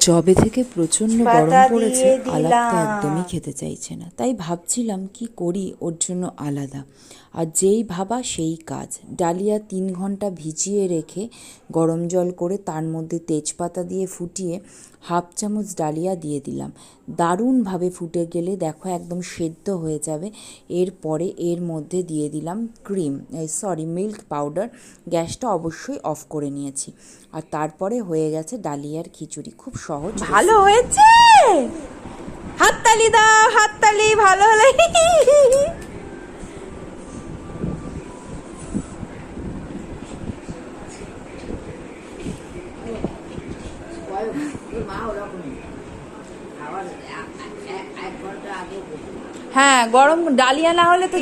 জবে থেকে প্রচণ্ড গরম পড়েছে, আলাপটা একদমই খেতে চাইছে না। তাই ভাবছিলাম কি করি ওর জন্য আলাদা। আর যেই ভাবা সেই কাজ। ডালিয়া 3 ঘন্টা ভিজিয়ে রেখে গরম জল করে তার মধ্যে তেজপাতা দিয়ে ফুটিয়ে হাফ চামচ ডালিয়া দিয়ে দিলাম। দারুণভাবে ফুটে গেলে দেখো একদম সেদ্ধ হয়ে যাবে। এরপরে এর মধ্যে দিয়ে দিলাম মিল্ক পাউডার। গ্যাসটা অবশ্যই অফ করে নিয়েছি। আর তারপরে হয়ে গেছে ডালিয়ার খিচুড়ি। খুব সহজ। ভালো হয়েছে, হাততালি দাও, হাততালি। ভালো হলে হ্যাঁ, গরম ডালিয়া না হলে তো